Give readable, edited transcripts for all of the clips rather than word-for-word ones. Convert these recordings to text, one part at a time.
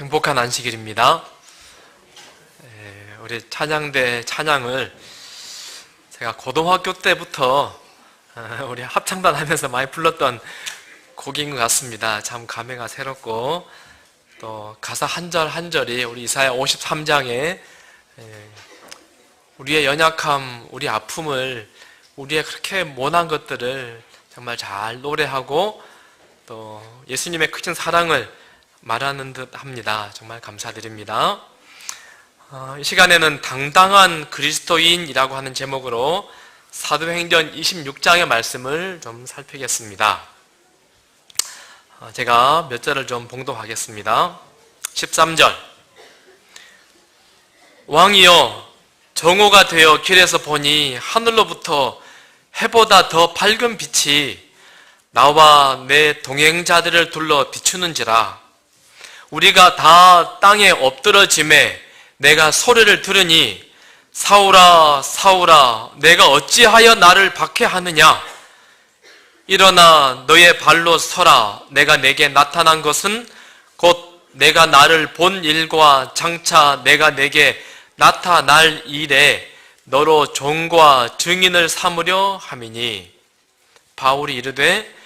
행복한 안식일입니다. 우리 찬양대 찬양을 제가 고등학교 때부터 우리 합창단 하면서 많이 불렀던 곡인 것 같습니다. 참 감회가 새롭고 또 가사 한 절 한 절이 우리 이사야 53장에 우리의 연약함, 우리 아픔을, 우리의 그렇게 모난 것들을 정말 잘 노래하고 또 예수님의 크신 사랑을 말하는 듯 합니다. 정말 감사드립니다. 이 시간에는 당당한 그리스도인이라고 하는 제목으로 사도행전 26장의 말씀을 좀 살피겠습니다. 제가 몇 절을 좀 봉독하겠습니다. 13절. 왕이여, 정오가 되어 길에서 보니 하늘로부터 해보다 더 밝은 빛이 나와 내 동행자들을 둘러 비추는지라. 우리가 다 땅에 엎드러짐에 내가 소리를 들으니 사울아 사울아 내가 어찌하여 나를 박해하느냐. 일어나 너의 발로 서라. 내가 내게 나타난 것은 곧 내가 나를 본 일과 장차 내가 내게 나타날 일에 너로 종과 증인을 삼으려 함이니. 바울이 이르되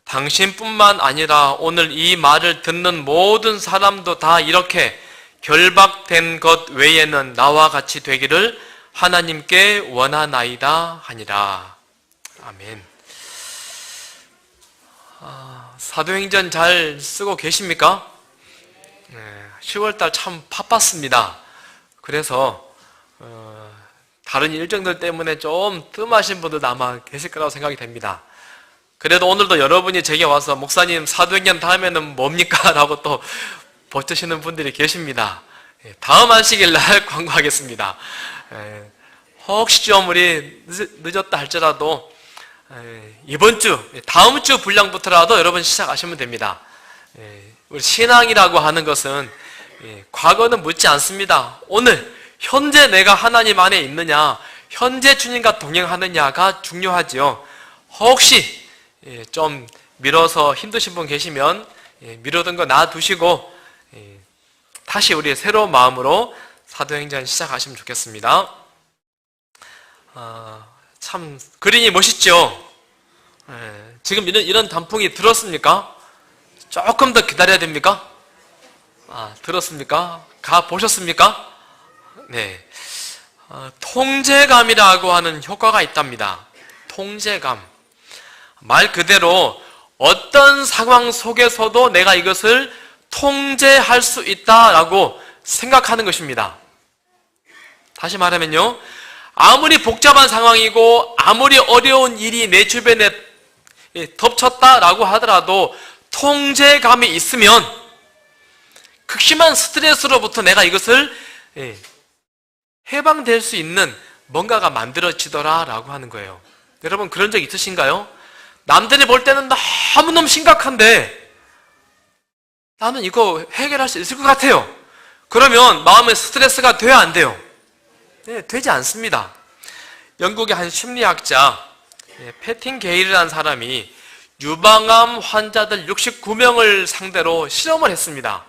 당신뿐만 아니라 오늘 이 말을 듣는 모든 사람도 다 이렇게 결박된 것 외에는 나와 같이 되기를 하나님께 원하나이다 하니라. 아멘. 사도행전 잘 쓰고 계십니까? 10월달 참 바빴습니다. 그래서 다른 일정들 때문에 좀 뜸하신 분들도 아마 계실 거라고 생각이 됩니다. 그래도 오늘도 여러분이 제게 와서 목사님 사도행전 다음에는 뭡니까? 라고 또 버티시는 분들이 계십니다. 다음 안식일 날 광고하겠습니다. 혹시 좀 우리 늦었다 할지라도 이번 주, 다음 주 분량부터라도 여러분 시작하시면 됩니다. 우리 신앙이라고 하는 것은 과거는 묻지 않습니다. 오늘 현재 내가 하나님 안에 있느냐, 현재 주님과 동행하느냐가 중요하지요. 혹시 좀 미뤄서 힘드신 분 계시면 미루던 거 놔두시고 다시 우리 새로운 마음으로 사도행전 시작하시면 좋겠습니다. 참 그림이 멋있죠? 지금 이런 단풍이 들었습니까? 조금 더 기다려야 됩니까? 들었습니까? 가보셨습니까? 네. 통제감이라고 하는 효과가 있답니다. 통제감. 말 그대로 어떤 상황 속에서도 내가 이것을 통제할 수 있다라고 생각하는 것입니다. 다시 말하면요, 아무리 복잡한 상황이고 아무리 어려운 일이 내 주변에 덮쳤다라고 하더라도 통제감이 있으면 극심한 스트레스로부터 내가 이것을 해방될 수 있는 뭔가가 만들어지더라라고 하는 거예요. 여러분 그런 적 있으신가요? 남들이 볼 때는 너무너무 심각한데 나는 이거 해결할 수 있을 것 같아요. 그러면 마음의 스트레스가 돼야 안 돼요? 네, 되지 않습니다. 영국의 한 심리학자 패틴 게일이라는 사람이 유방암 환자들 69명을 상대로 실험을 했습니다.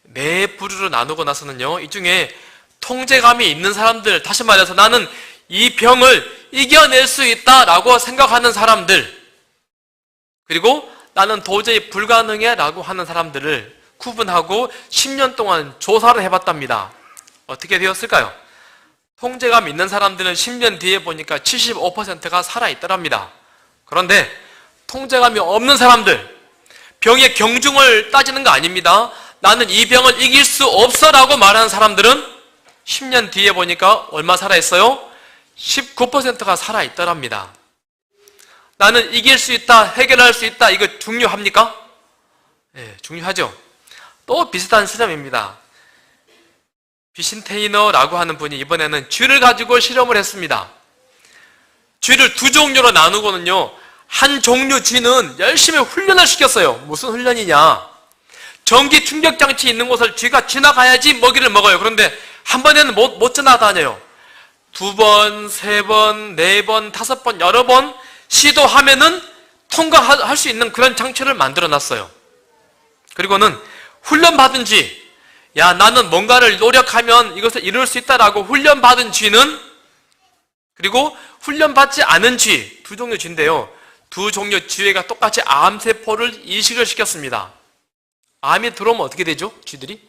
네 부류로 나누고 나서는요, 이 중에 통제감이 있는 사람들, 다시 말해서 나는 이 병을 이겨낼 수 있다라고 생각하는 사람들, 그리고 나는 도저히 불가능해 라고 하는 사람들을 구분하고 10년 동안 조사를 해봤답니다. 어떻게 되었을까요? 통제감 있는 사람들은 10년 뒤에 보니까 75%가 살아있더랍니다. 그런데 통제감이 없는 사람들, 병의 경중을 따지는 거 아닙니다. 나는 이 병을 이길 수 없어 라고 말하는 사람들은 10년 뒤에 보니까 얼마 살아있어요? 19%가 살아있더랍니다. 나는 이길 수 있다, 해결할 수 있다, 이거 중요합니까? 네, 중요하죠. 또 비슷한 실험입니다. 비신테이너라고 하는 분이 이번에는 쥐를 가지고 실험을 했습니다. 쥐를 두 종류로 나누고는요, 한 종류 쥐는 열심히 훈련을 시켰어요. 무슨 훈련이냐? 전기 충격 장치 있는 곳을 쥐가 지나가야지 먹이를 먹어요. 그런데 한 번에는 못 지나다녀요. 2번, 3번, 4번, 5번, 여러 번 시도하면은 통과할 수 있는 그런 장치를 만들어 놨어요. 그리고는 훈련받은 쥐, 야, 나는 뭔가를 노력하면 이것을 이룰 수 있다라고 훈련받은 쥐는, 그리고 훈련받지 않은 쥐, 두 종류 쥐인데요. 두 종류 쥐가 똑같이 암세포를 이식을 시켰습니다. 암이 들어오면 어떻게 되죠? 쥐들이?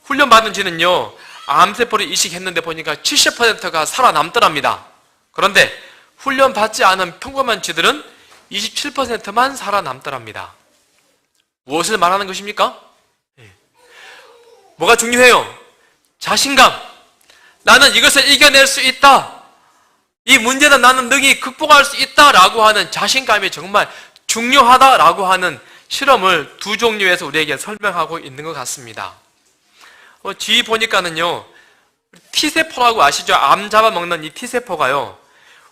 훈련받은 쥐는요, 암세포를 이식했는데 보니까 70%가 살아남더랍니다. 그런데 훈련받지 않은 평범한 쥐들은 27%만 살아남더랍니다. 무엇을 말하는 것입니까? 뭐가 중요해요? 자신감. 나는 이것을 이겨낼 수 있다. 이 문제는 나는 능히 극복할 수 있다라고 하는 자신감이 정말 중요하다라고 하는 실험을 두 종류에서 우리에게 설명하고 있는 것 같습니다. 뒤 보니까는요, T세포라고 아시죠? 암 잡아먹는 이 T세포가요,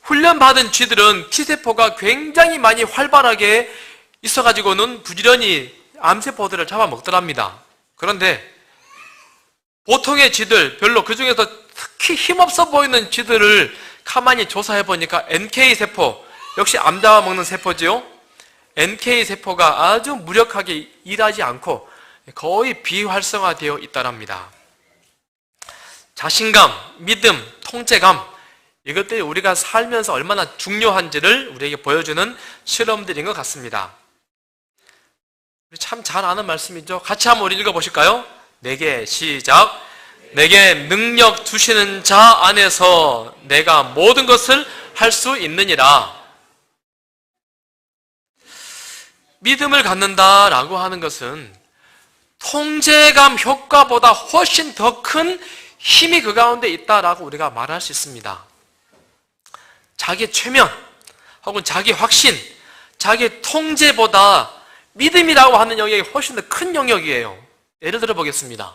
훈련받은 쥐들은 T세포가 굉장히 많이 활발하게 있어가지고는 부지런히 암세포들을 잡아먹더랍니다. 그런데 보통의 쥐들, 별로 그 중에서 특히 힘없어 보이는 쥐들을 가만히 조사해 보니까 NK세포, 역시 암 잡아먹는 세포지요? NK세포가 아주 무력하게 일하지 않고 거의 비활성화되어 있다랍니다. 자신감, 믿음, 통제감, 이것들이 우리가 살면서 얼마나 중요한지를 우리에게 보여주는 실험들인 것 같습니다. 참 잘 아는 말씀이죠. 같이 한번 우리 읽어보실까요? 내게 시작. 내게 능력 주시는 자 안에서 내가 모든 것을 할 수 있느니라. 믿음을 갖는다라고 하는 것은 통제감 효과보다 훨씬 더 큰 힘이 그 가운데 있다라고 우리가 말할 수 있습니다. 자기 최면 혹은 자기 확신, 자기 통제보다 믿음이라고 하는 영역이 훨씬 더 큰 영역이에요. 예를 들어 보겠습니다.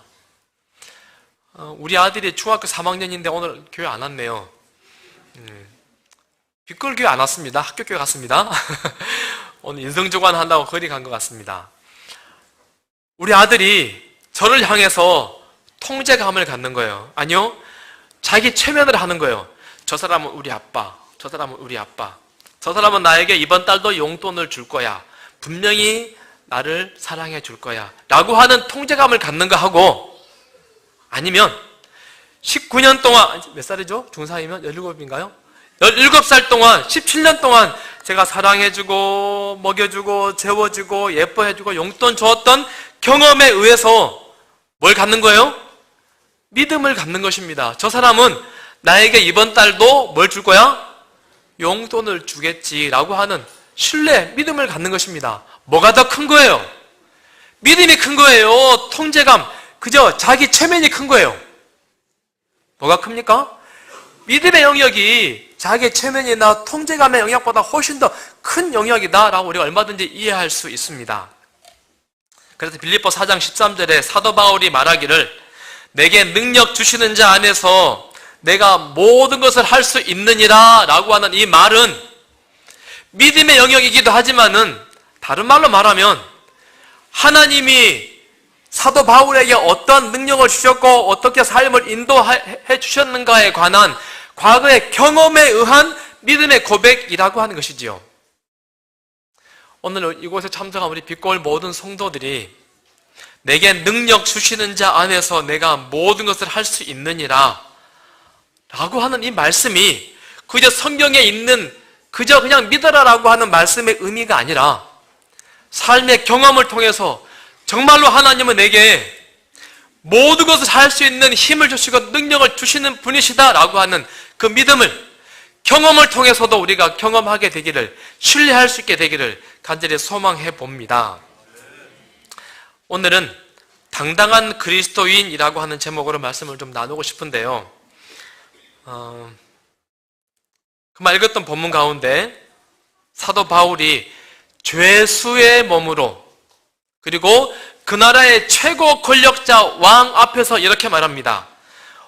우리 아들이 중학교 3학년인데 오늘 교회 안 왔네요. 빗골 교회 안 왔습니다. 학교 교회 갔습니다. 오늘 인성조관 한다고 거리 간 것 같습니다. 우리 아들이 저를 향해서 통제감을 갖는 거예요. 아니요, 자기 최면을 하는 거예요. 저 사람은 우리 아빠, 저 사람은 우리 아빠, 저 사람은 나에게 이번 달도 용돈을 줄 거야, 분명히 나를 사랑해 줄 거야 라고 하는 통제감을 갖는 거 하고, 아니면 19년 동안, 몇 살이죠? 중3이면 17인가요? 17살 동안, 17년 동안 제가 사랑해주고 먹여주고 재워주고 예뻐해주고 용돈 주었던 경험에 의해서 뭘 갖는 거예요? 믿음을 갖는 것입니다. 저 사람은 나에게 이번 달도 뭘 줄 거야? 용돈을 주겠지라고 하는 신뢰, 믿음을 갖는 것입니다. 뭐가 더 큰 거예요? 믿음이 큰 거예요? 통제감, 그저 자기 체면이 큰 거예요? 뭐가 큽니까? 믿음의 영역이 자기 체면이나 통제감의 영역보다 훨씬 더 큰 영역이다라고 우리가 얼마든지 이해할 수 있습니다. 그래서 빌립보 4장 13절에 사도 바울이 말하기를 내게 능력 주시는 자 안에서 내가 모든 것을 할 수 있느니라 라고 하는 이 말은 믿음의 영역이기도 하지만은 다른 말로 말하면 하나님이 사도 바울에게 어떤 능력을 주셨고 어떻게 삶을 인도해 주셨는가에 관한 과거의 경험에 의한 믿음의 고백이라고 하는 것이지요. 오늘 이곳에 참석한 우리 빛골 모든 성도들이 내게 능력 주시는 자 안에서 내가 모든 것을 할 수 있느니라 라고 하는 이 말씀이 그저 성경에 있는 그저 그냥 믿어라라고 하는 말씀의 의미가 아니라 삶의 경험을 통해서 정말로 하나님은 내게 모든 것을 할 수 있는 힘을 주시고 능력을 주시는 분이시다라고 하는 그 믿음을 경험을 통해서도 우리가 경험하게 되기를, 신뢰할 수 있게 되기를 간절히 소망해 봅니다. 오늘은 당당한 그리스도인이라고 하는 제목으로 말씀을 좀 나누고 싶은데요. 그만 읽었던 본문 가운데 사도 바울이 죄수의 몸으로 그리고 그 나라의 최고 권력자 왕 앞에서 이렇게 말합니다.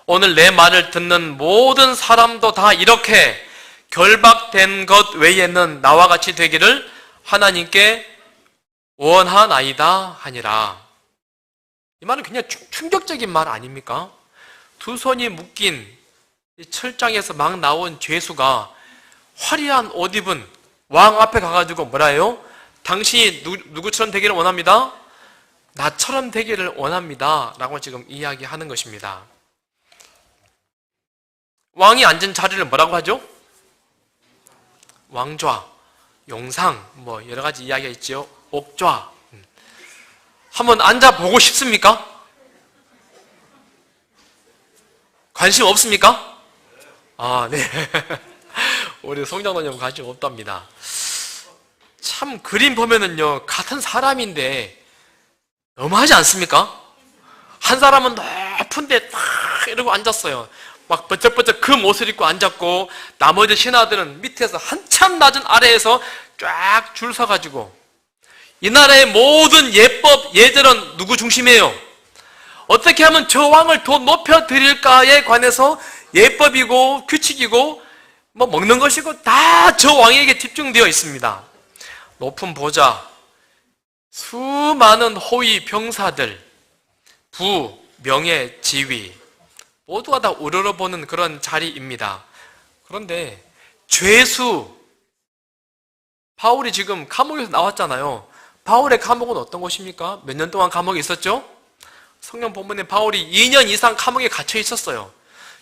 오늘 내 말을 듣는 모든 사람도 다 이렇게 결박된 것 외에는 나와 같이 되기를 하나님께 원하나이다 하니라. 이 말은 굉장히 충격적인 말 아닙니까? 두 손이 묶인 철장에서 막 나온 죄수가 화려한 옷 입은 왕 앞에 가가지고 뭐라 해요? 당신이 누구처럼 되기를 원합니다? 나처럼 되기를 원합니다 라고 지금 이야기하는 것입니다. 왕이 앉은 자리를 뭐라고 하죠? 왕좌, 용상, 뭐 여러 가지 이야기가 있죠. 옥좌. 한번 앉아보고 싶습니까? 관심 없습니까? 아, 네. 우리 송장로님 관심 없답니다. 참 그림 보면은요, 같은 사람인데 너무하지 않습니까? 한 사람은 높은데 딱 이러고 앉았어요. 막 버쩍버쩍 그 옷을 입고 앉았고, 나머지 신하들은 밑에서 한참 낮은 아래에서 쫙 줄 서가지고, 이 나라의 모든 예법, 예절은 누구 중심이에요? 어떻게 하면 저 왕을 더 높여드릴까에 관해서 예법이고 규칙이고 뭐 먹는 것이고 다 저 왕에게 집중되어 있습니다. 높은 보좌, 수많은 호위 병사들, 부, 명예, 지위 모두가 다 우러러보는 그런 자리입니다. 그런데 죄수, 바울이 지금 감옥에서 나왔잖아요. 바울의 감옥은 어떤 곳입니까? 몇 년 동안 감옥에 있었죠? 성경 본문에 바울이 2년 이상 감옥에 갇혀 있었어요.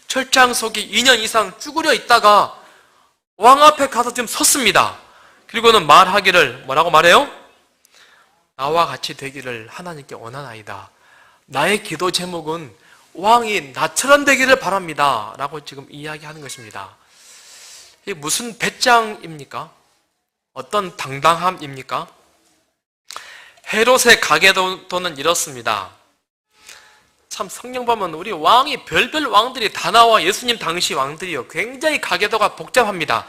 철장 속에 2년 이상 쭈그려 있다가 왕 앞에 가서 지금 섰습니다. 그리고는 말하기를 뭐라고 말해요? 나와 같이 되기를 하나님께 원하나이다. 나의 기도 제목은 왕이 나처럼 되기를 바랍니다 라고 지금 이야기하는 것입니다. 이게 무슨 배짱입니까? 어떤 당당함입니까? 헤롯의 가계도는 이렇습니다. 참 성경 보면 우리 왕이 별별 왕들이 다 나와. 예수님 당시 왕들이요, 굉장히 가계도가 복잡합니다.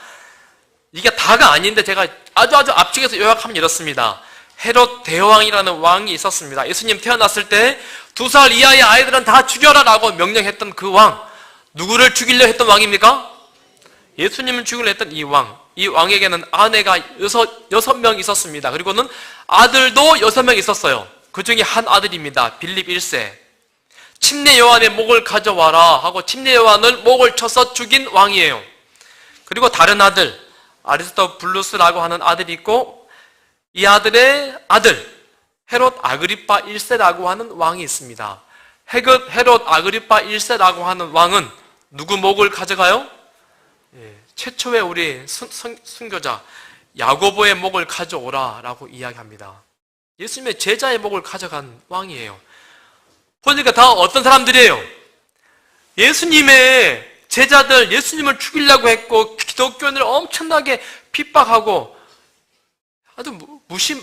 이게 다가 아닌데 제가 아주 앞쪽에서 요약하면 이렇습니다. 헤롯 대왕이라는 왕이 있었습니다. 예수님 태어났을 때 2살 이하의 아이들은 다 죽여라 라고 명령했던 그 왕. 누구를 죽이려 했던 왕입니까? 예수님을 죽이려 했던 이 왕. 이 왕에게는 아내가 6명 있었습니다. 그리고는 아들도 6명 있었어요. 그 중에 한 아들입니다. 빌립 1세. 침례 요한의 목을 가져와라 하고 침례 요한을 목을 쳐서 죽인 왕이에요. 그리고 다른 아들, 아리스토블루스라고 하는 아들이 있고, 이 아들의 아들 헤롯 아그리파 1세라고 하는 왕이 있습니다. 헤롯 아그리파 1세라고 하는 왕은 누구 목을 가져가요? 최초의 우리 순교자 야고보의 목을 가져오라 라고 이야기합니다. 예수님의 제자의 목을 가져간 왕이에요. 보니까 다 어떤 사람들이에요? 예수님의 제자들, 예수님을 죽이려고 했고 기독교인을 엄청나게 핍박하고 아주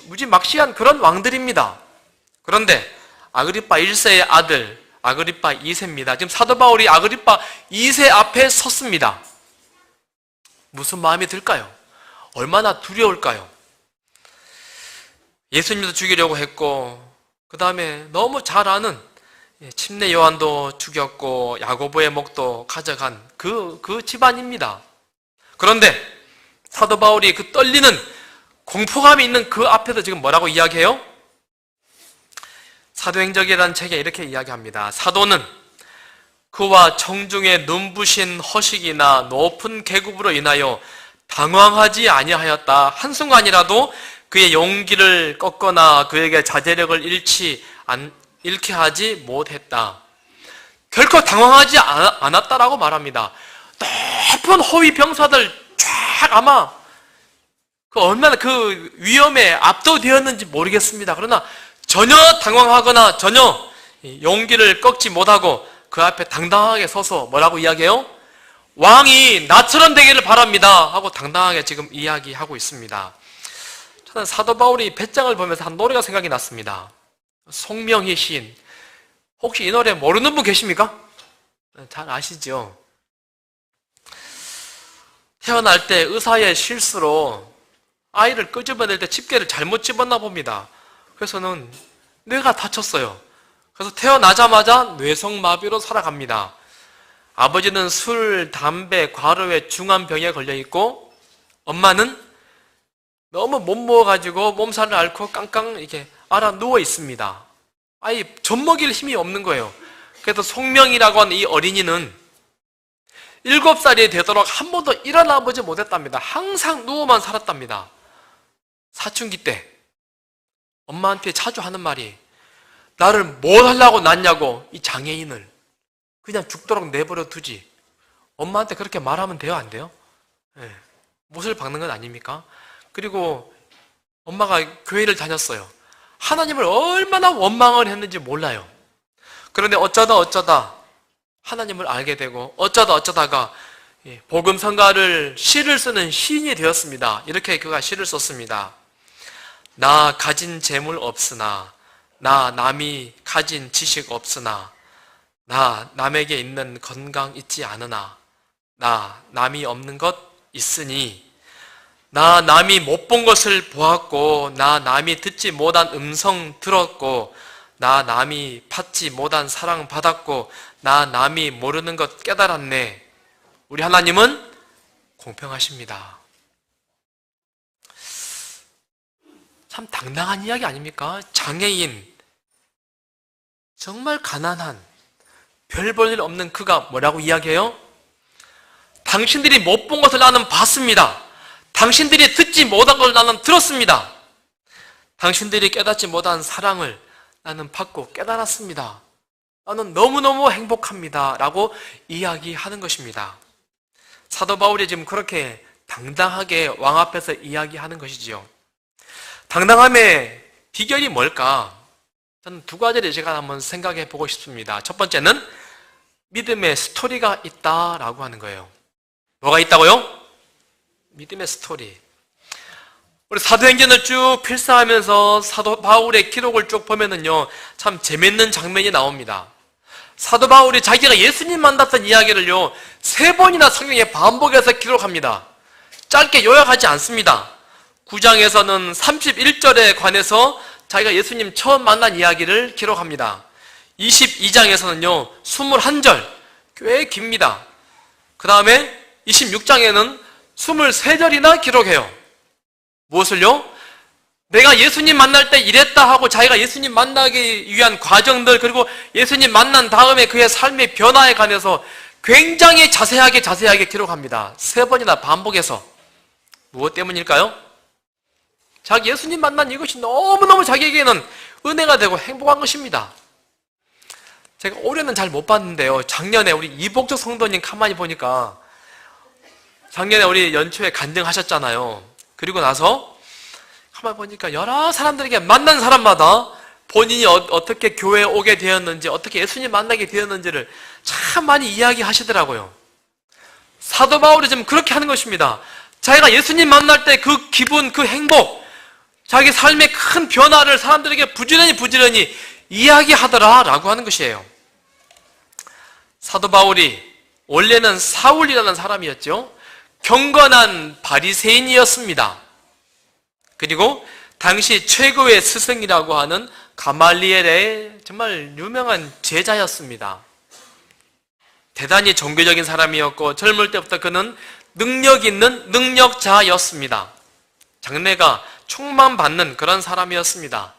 무지막지한 그런 왕들입니다. 그런데 아그리파 1세의 아들 아그리파 2세입니다. 지금 사도 바울이 아그리파 2세 앞에 섰습니다. 무슨 마음이 들까요? 얼마나 두려울까요? 예수님도 죽이려고 했고, 그 다음에 너무 잘 아는 침례 요한도 죽였고 야고보의 목도 가져간 그 집안입니다. 그런데 사도 바울이 그 떨리는 공포감이 있는 그 앞에서 지금 뭐라고 이야기해요? 사도행적이라는 책에 이렇게 이야기합니다. 사도는 그와 청중의 눈부신 허식이나 높은 계급으로 인하여 당황하지 아니하였다. 한순간이라도 그의 용기를 꺾거나 그에게 자제력을 잃게 하지 못했다. 결코 당황하지 않았다라고 말합니다. 높은 호위 병사들 쫙 아마 얼마나 그 위험에 압도되었는지 모르겠습니다. 그러나 전혀 당황하거나 전혀 용기를 꺾지 못하고 그 앞에 당당하게 서서 뭐라고 이야기해요? 왕이 나처럼 되기를 바랍니다 하고 당당하게 지금 이야기하고 있습니다. 저는 사도 바울이 배짱을 보면서 한 노래가 생각이 났습니다. 송명희 시인. 혹시 이 노래 모르는 분 계십니까? 잘 아시죠? 태어날 때 의사의 실수로 아이를 끄집어낼 때 집게를 잘못 집었나 봅니다. 그래서는 뇌가 다쳤어요. 그래서 태어나자마자 뇌성마비로 살아갑니다. 아버지는 술, 담배, 과로에 중한 병에 걸려있고, 엄마는 너무 못 먹어가지고 몸살을 앓고 깡깡 이렇게 알아 누워 있습니다. 아이 젖 먹일 힘이 없는 거예요. 그래서 송명이라고 하는 이 어린이는 7살이 되도록 한 번도 일어나 보지 못했답니다. 항상 누워만 살았답니다. 사춘기 때 엄마한테 자주 하는 말이, 나를 뭘 하려고 낳냐고 이 장애인을 그냥 죽도록 내버려 두지. 엄마한테 그렇게 말하면 돼요, 안 돼요? 네. 못을 박는 건 아닙니까? 그리고 엄마가 교회를 다녔어요. 하나님을 얼마나 원망을 했는지 몰라요. 그런데 어쩌다 하나님을 알게 되고 어쩌다가 복음성가를 시를 쓰는 시인이 되었습니다. 이렇게 그가 시를 썼습니다. 나 가진 재물 없으나, 나 남이 가진 지식 없으나, 나 남에게 있는 건강 있지 않으나, 나 남이 없는 것 있으니, 나 남이 못 본 것을 보았고, 나 남이 듣지 못한 음성 들었고, 나 남이 받지 못한 사랑 받았고, 나 남이 모르는 것 깨달았네. 우리 하나님은 공평하십니다. 참 당당한 이야기 아닙니까? 장애인, 정말 가난한, 별 볼 일 없는 그가 뭐라고 이야기해요? 당신들이 못 본 것을 나는 봤습니다. 당신들이 듣지 못한 것을 나는 들었습니다. 당신들이 깨닫지 못한 사랑을 나는 받고 깨달았습니다. 나는 너무너무 행복합니다. 라고 이야기하는 것입니다. 사도 바울이 지금 그렇게 당당하게 왕 앞에서 이야기하는 것이지요. 당당함의 비결이 뭘까? 저는 두 가지를 제가 한번 생각해 보고 싶습니다. 첫 번째는 믿음의 스토리가 있다라고 하는 거예요. 뭐가 있다고요? 믿음의 스토리. 우리 사도행전을 쭉 필사하면서 사도 바울의 기록을 쭉 보면은요, 참 재밌는 장면이 나옵니다. 사도 바울이 자기가 예수님 만났던 이야기를요, 3번이나 성경에 반복해서 기록합니다. 짧게 요약하지 않습니다. 9장에서는 31절에 관해서 자기가 예수님 처음 만난 이야기를 기록합니다. 22장에서는요, 21절, 꽤 깁니다. 그 다음에 26장에는 23절이나 기록해요. 무엇을요? 내가 예수님 만날 때 이랬다 하고 자기가 예수님 만나기 위한 과정들, 그리고 예수님 만난 다음에 그의 삶의 변화에 관해서 굉장히 자세하게 기록합니다. 3번이나 반복해서. 무엇 때문일까요? 자기 예수님 만난 이것이 너무너무 자기에게는 은혜가 되고 행복한 것입니다. 제가 올해는 잘 못 봤는데요, 작년에 우리 이복적 성도님 가만히 보니까 작년에 우리 연초에 간증하셨잖아요. 그리고 나서 가만히 보니까 여러 사람들에게 만난 사람마다 본인이 어떻게 교회에 오게 되었는지, 어떻게 예수님 만나게 되었는지를 참 많이 이야기하시더라고요. 사도 바울이 지금 그렇게 하는 것입니다. 자기가 예수님 만날 때 그 기분, 그 행복, 자기 삶의 큰 변화를 사람들에게 부지런히 이야기하더라라고 하는 것이에요. 사도 바울이 원래는 사울이라는 사람이었죠. 경건한 바리새인이었습니다. 그리고 당시 최고의 스승이라고 하는 가말리엘의 정말 유명한 제자였습니다. 대단히 종교적인 사람이었고 젊을 때부터 그는 능력 있는 능력자였습니다. 장래가 충만받는 그런 사람이었습니다.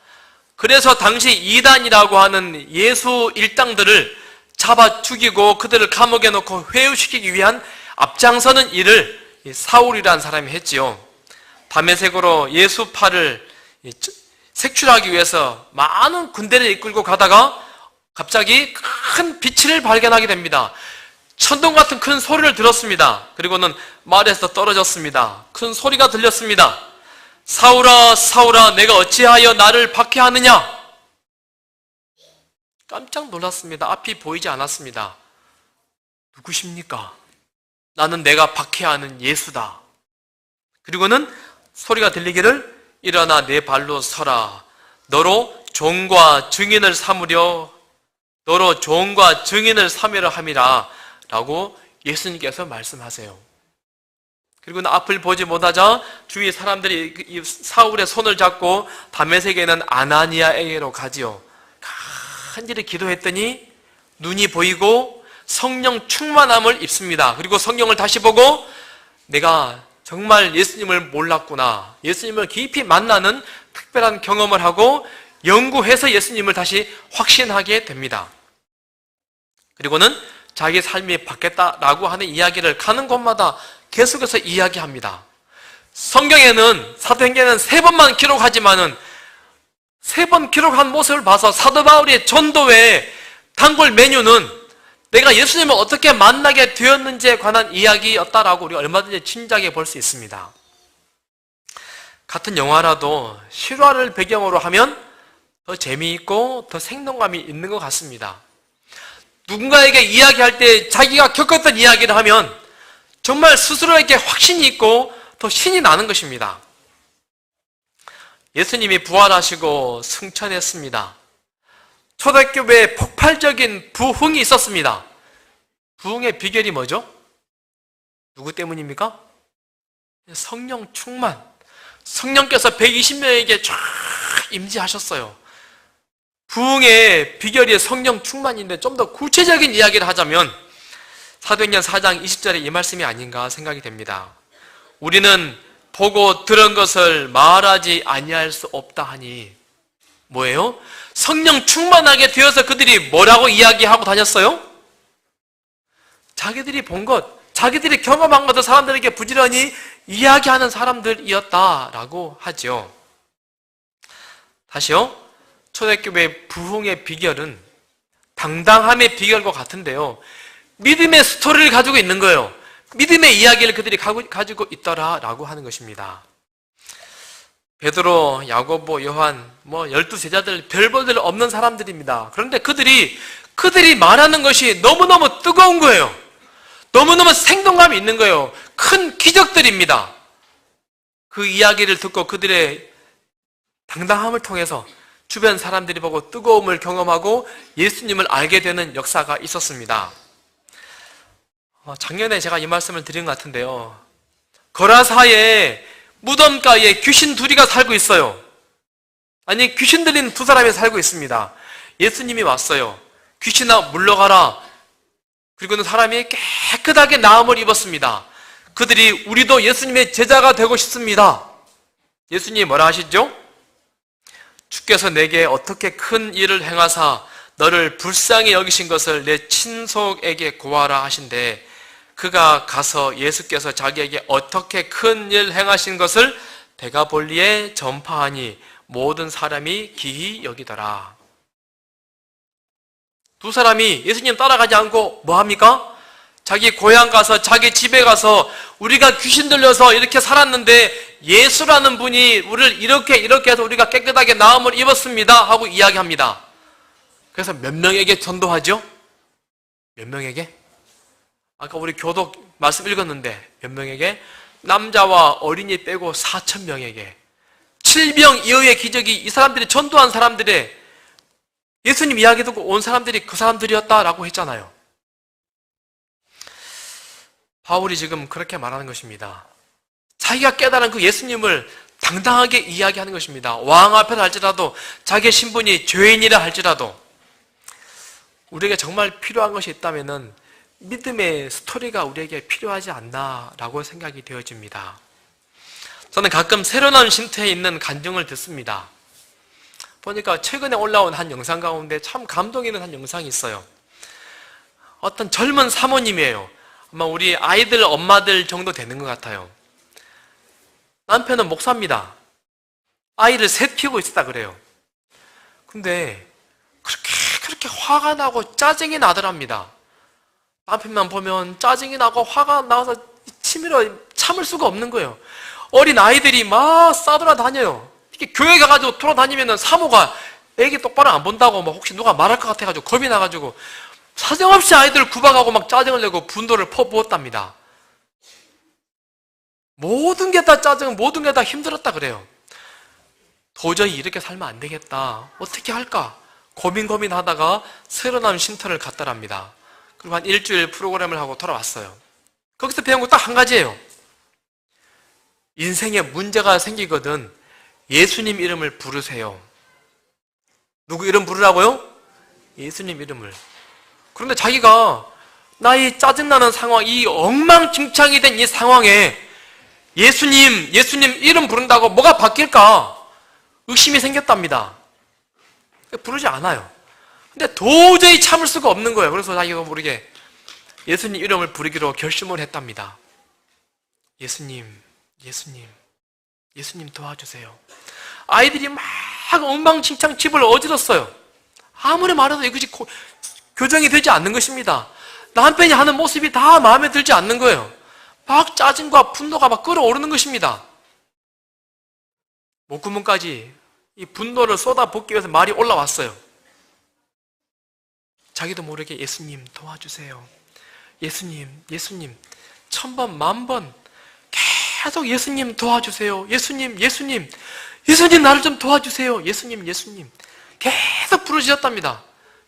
그래서 당시 이단이라고 하는 예수 일당들을 잡아 죽이고 그들을 감옥에 넣고 회유시키기 위한 앞장서는 일을 사울이라는 사람이 했지요. 다메섹으로 예수파를 색출하기 위해서 많은 군대를 이끌고 가다가 갑자기 큰 빛을 발견하게 됩니다. 천둥 같은 큰 소리를 들었습니다. 그리고는 말에서 떨어졌습니다. 큰 소리가 들렸습니다. 사울아, 사울아, 내가 어찌하여 나를 박해하느냐? 깜짝 놀랐습니다. 앞이 보이지 않았습니다. 누구십니까? 나는 내가 박해하는 예수다. 그리고는 소리가 들리기를 일어나 내 발로 서라. 너로 종과 증인을 삼으려 함이라 라고 예수님께서 말씀하세요. 그리고는 앞을 보지 못하자 주위 사람들이 이 사울의 손을 잡고 다메섹에는 아나니아에게로 가지요. 간절히 기도했더니 눈이 보이고 성령 충만함을 입습니다. 그리고 성경을 다시 보고 내가 정말 예수님을 몰랐구나, 예수님을 깊이 만나는 특별한 경험을 하고 연구해서 예수님을 다시 확신하게 됩니다. 그리고는 자기 삶이 바뀌었다라고 하는 이야기를 가는 곳마다 계속해서 이야기합니다. 성경에는, 사도행전에는 3번만 기록하지만은 3번 기록한 모습을 봐서 사도 바울의 전도의 단골 메뉴는 내가 예수님을 어떻게 만나게 되었는지에 관한 이야기였다라고 우리가 얼마든지 짐작해 볼 수 있습니다. 같은 영화라도 실화를 배경으로 하면 더 재미있고 더 생동감이 있는 것 같습니다. 누군가에게 이야기할 때 자기가 겪었던 이야기를 하면 정말 스스로에게 확신이 있고 더 신이 나는 것입니다. 예수님이 부활하시고 승천했습니다. 초대교회에 폭발적인 부흥이 있었습니다. 부흥의 비결이 뭐죠? 누구 때문입니까? 성령 충만. 성령께서 120명에게 쫙 임재하셨어요. 부흥의 비결이 성령 충만인데 좀 더 구체적인 이야기를 하자면 사도행전 4장 20절에 이 말씀이 아닌가 생각이 됩니다. 우리는 보고 들은 것을 말하지 아니할 수 없다 하니 뭐예요? 성령 충만하게 되어서 그들이 뭐라고 이야기하고 다녔어요? 자기들이 본 것, 자기들이 경험한 것을 사람들에게 부지런히 이야기하는 사람들이었다라고 하죠. 다시요. 초대교회 부흥의 비결은 당당함의 비결과 같은데요. 믿음의 스토리를 가지고 있는 거예요. 믿음의 이야기를 그들이 가지고 있더라라고 하는 것입니다. 베드로, 야고보, 요한, 12제자들 별 볼 일 없는 사람들입니다. 그런데 그들이 말하는 것이 너무너무 뜨거운 거예요. 너무너무 생동감이 있는 거예요. 큰 기적들입니다. 그 이야기를 듣고 그들의 당당함을 통해서 주변 사람들이 보고 뜨거움을 경험하고 예수님을 알게 되는 역사가 있었습니다. 작년에 제가 이 말씀을 드린 것 같은데요. 거라사의 무덤가에 귀신 둘이가 살고 있어요. 아니, 귀신 들린 두 사람이 살고 있습니다. 예수님이 왔어요. 귀신아 물러가라. 그리고는 사람이 깨끗하게 나음을 입었습니다. 그들이 우리도 예수님의 제자가 되고 싶습니다. 예수님이 뭐라 하시죠? 주께서 내게 어떻게 큰 일을 행하사 너를 불쌍히 여기신 것을 내 친속에게 고하라 하신대. 그가 가서 예수께서 자기에게 어떻게 큰 일 행하신 것을 데가볼리에 전파하니 모든 사람이 기히 여기더라. 두 사람이 예수님 따라가지 않고 뭐 합니까? 자기 고향 가서 자기 집에 가서 우리가 귀신 들려서 이렇게 살았는데 예수라는 분이 우리를 이렇게 해서 우리가 깨끗하게 나음을 입었습니다 하고 이야기합니다. 그래서 몇 명에게 전도하죠? 몇 명에게? 아까 우리 교독 말씀 읽었는데 몇 명에게? 남자와 어린이 빼고 4,000명에게 7병 이후의 기적이 이 사람들이 전도한 사람들의 예수님 이야기 듣고 온 사람들이 그 사람들이었다라고 했잖아요. 바울이 지금 그렇게 말하는 것입니다. 자기가 깨달은 그 예수님을 당당하게 이야기하는 것입니다. 왕 앞에서 할지라도 자기의 신분이 죄인이라 할지라도 우리에게 정말 필요한 것이 있다면은 믿음의 스토리가 우리에게 필요하지 않나라고 생각이 되어집니다. 저는 가끔 새로 나온 신토에 있는 간증을 듣습니다. 보니까 최근에 올라온 한 영상 가운데 참 감동 있는 한 영상이 있어요. 어떤 젊은 사모님이에요. 아마 우리 아이들 엄마들 정도 되는 것 같아요. 남편은 목사입니다. 아이를 셋 키우고 있었다 그래요. 근데 그렇게 화가 나고 짜증이 나더랍니다. 남편만 보면 짜증이 나고 화가 나서 치밀어 참을 수가 없는 거예요. 어린 아이들이 막 싸돌아다녀요. 이렇게 교회 가가지고 돌아다니면은 사모가 애기 똑바로 안 본다고 막 혹시 누가 말할 것 같아가지고 겁이 나가지고 사정없이 아이들을 구박하고 막 짜증을 내고 분도를 퍼부었답니다. 모든 게 다 짜증, 모든 게 다 힘들었다 그래요. 도저히 이렇게 살면 안 되겠다. 어떻게 할까? 고민하다가 새로 나온 쉼터를 갔더랍니다. 그리고 한 일주일 프로그램을 하고 돌아왔어요. 거기서 배운 거 딱 한 가지예요. 인생에 문제가 생기거든 예수님 이름을 부르세요. 누구 이름 부르라고요? 예수님 이름을. 그런데 자기가 나의 짜증나는 상황, 이 엉망진창이 된 이 상황에 예수님 이름 부른다고 뭐가 바뀔까? 의심이 생겼답니다. 부르지 않아요. 근데 도저히 참을 수가 없는 거예요. 그래서 자기가 모르게 예수님 이름을 부르기로 결심을 했답니다. 예수님 도와주세요. 아이들이 막 엉망진창 집을 어질렀어요. 아무리 말해도 이것이 교정이 되지 않는 것입니다. 남편이 하는 모습이 다 마음에 들지 않는 거예요. 막 짜증과 분노가 막 끓어오르는 것입니다. 목구멍까지 이 분노를 쏟아붓기 위해서 말이 올라왔어요. 자기도 모르게 예수님 도와주세요. 예수님, 예수님. 1000번, 10,000번 계속 예수님 도와주세요. 예수님, 예수님. 예수님 나를 좀 도와주세요. 예수님, 예수님. 계속 부르짖었답니다.